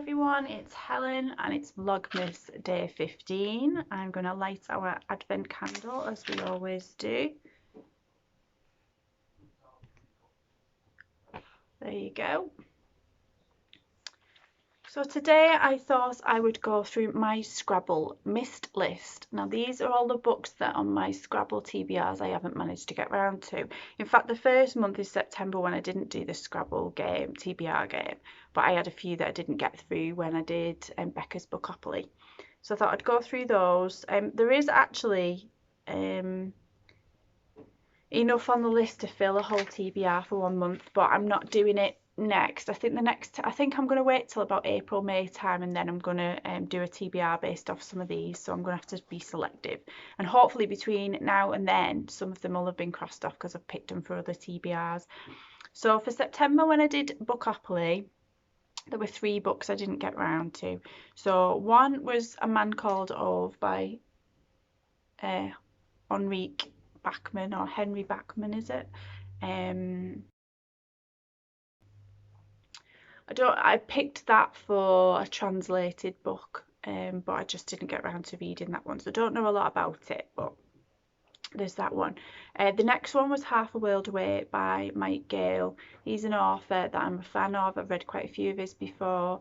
everyone, it's Helen and it's Vlogmas day 15. I'm going to light our advent candle as we always do. There you go. So today I thought I would go through my Scrabble missed list. Now these are all the books that on my Scrabble TBRs I haven't managed to get round to. In fact, the first month is September when I didn't do the Scrabble game, TBR game, but I had a few that I didn't get through when I did Becca's Bookopoly. So I thought I'd go through those. There is actually enough on the list to fill a whole TBR for 1 month, but I'm not doing it next. I think I'm going to wait till about April, May time, and then I'm going to do a TBR based off some of these. So I'm going to have to be selective, and hopefully between now and then some of them will have been crossed off because I've picked them for other TBRs. So for September, when I did Bookopoly, there were 3 books I didn't get round to. So one was A Man Called Ove by Henry Bachman, is it? I picked that for a translated book, but I just didn't get around to reading that one, so I don't know a lot about it, but there's that one. The next one was Half a World Away by Mike Gale. He's an author that I'm a fan of. I've read quite a few of his before.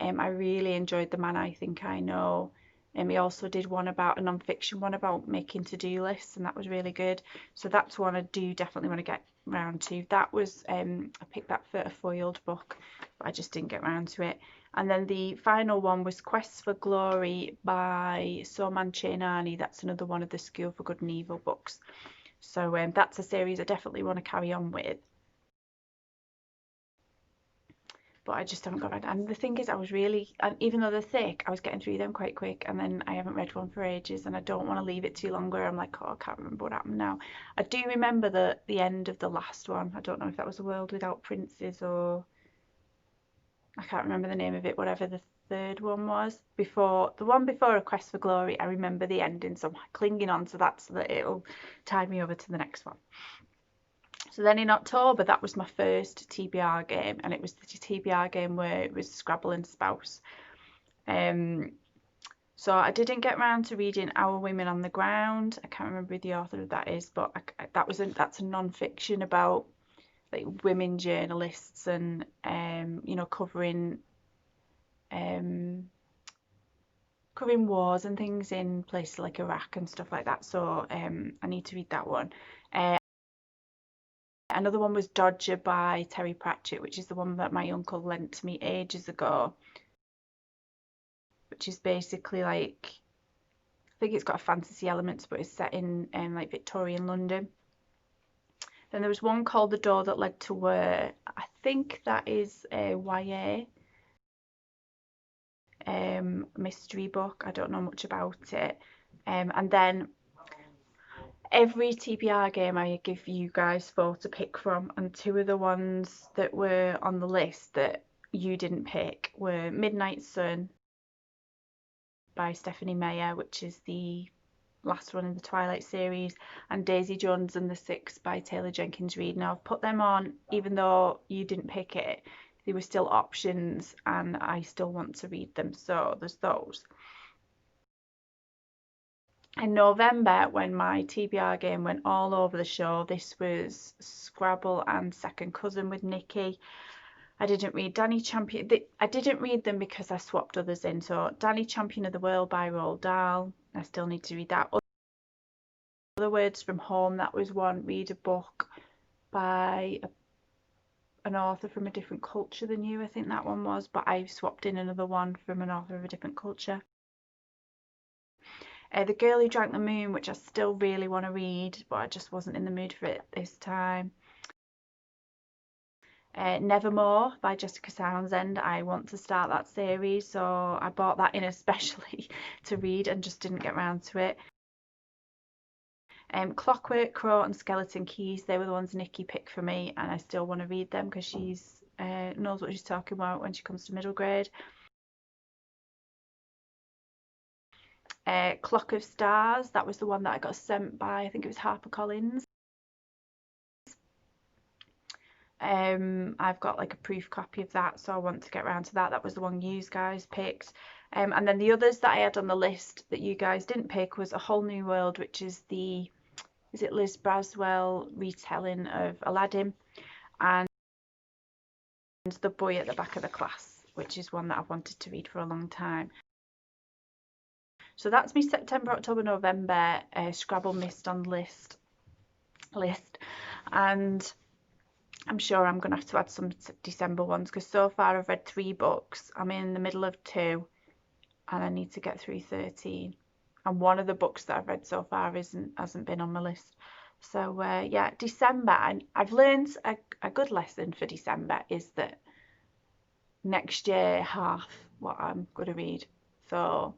I really enjoyed The Man I Think I Know. He also did one about a non-fiction one about making to-do lists, and that was really good. So that's one I do definitely want to get round to. That was I picked that for a foiled book, but I just didn't get round to it. And then the final one was Quests for Glory by Soman Chainani. That's another one of the School for Good and Evil books. So that's a series I definitely want to carry on with. But I just haven't got around. And the thing is, even though they're thick, I was getting through them quite quick, and then I haven't read one for ages, and I don't want to leave it too long where I'm like, oh, I can't remember what happened now. I do remember the end of the last one. I don't know if that was A World Without Princes, or I can't remember the name of it, whatever the third one was. The one before A Quest for Glory, I remember the ending, so I'm clinging on to that so that it'll tide me over to the next one. So then in October, that was my first TBR game, and it was the TBR game where it was Scrabble and Spouse. So I didn't get round to reading Our Women on the Ground. I can't remember who the author of that is, but that's a non-fiction about like women journalists and covering wars and things in places like Iraq and stuff like that. So I need to read that one. Another one was Dodger by Terry Pratchett, which is the one that my uncle lent to me ages ago, which is basically like, I think it's got a fantasy element, but it's set in like Victorian London. Then there was one called The Door That Led to Where. I think that is a YA mystery book. I don't know much about it. And then every TBR game I give you guys 4 to pick from, and 2 of the ones that were on the list that you didn't pick were Midnight Sun by Stephanie Meyer, which is the last one in the Twilight series, and Daisy Jones and the Six by Taylor Jenkins Reid. Now I've put them on even though you didn't pick it. They were still options and I still want to read them, so there's those. In November, when my TBR game went all over the show, this was Scrabble and Second Cousin with Nikki. I didn't read Danny Champion. I didn't read them because I swapped others in. So Danny Champion of the World by Roald Dahl. I still need to read that. Other Words from Home, that was one. Read a book by an author from a different culture than you, I think that one was. But I swapped in another one from an author of a different culture. The Girl Who Drank the Moon, which I still really want to read, but I just wasn't in the mood for it this time. Nevermore by Jessica Townsend. I want to start that series, so I bought that in especially to read and just didn't get around to it. Clockwork, Crow and Skeleton Keys, they were the ones Nikki picked for me, and I still want to read them because she knows what she's talking about when she comes to middle grade. Clock of Stars, that was the one that I got sent by, I think it was HarperCollins. I've got like a proof copy of that, so I want to get around to that. That was the one you guys picked. And then the others that I had on the list that you guys didn't pick was A Whole New World, which is is it Liz Braswell retelling of Aladdin, and The Boy at the Back of the Class, which is one that I've wanted to read for a long time. So that's me September, October, November Scrabble missed on list. And I'm sure I'm going to have to add some December ones, because so far I've read 3 books. I'm in the middle of 2 and I need to get through 13. And one of the books that I've read so far hasn't been on my list. So yeah, December, and I've learned a good lesson for December is that next year half what I'm going to read. So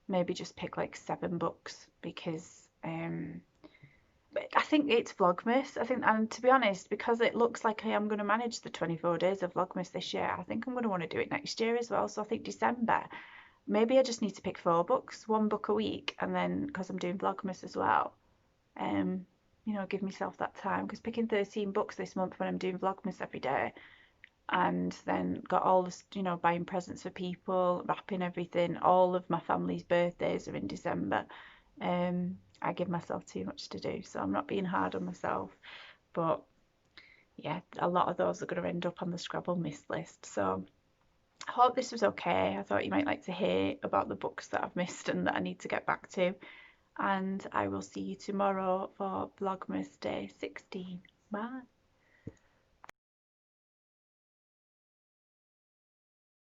maybe just pick like 7 books, because I think it's Vlogmas. And to be honest, because it looks like I am going to manage the 24 days of Vlogmas this year, I think I'm going to want to do it next year as well. So I think December, maybe I just need to pick 4 books, 1 book a week, and then because I'm doing Vlogmas as well, give myself that time, because picking 13 books this month when I'm doing Vlogmas every day, and then got all this, buying presents for people, wrapping everything, all of my family's birthdays are in December. I give myself too much to do, so I'm not being hard on myself. But yeah, a lot of those are going to end up on the Scrabble missed list. So I hope this was okay. I thought you might like to hear about the books that I've missed and that I need to get back to. And I will see you tomorrow for Vlogmas Day 16. Bye.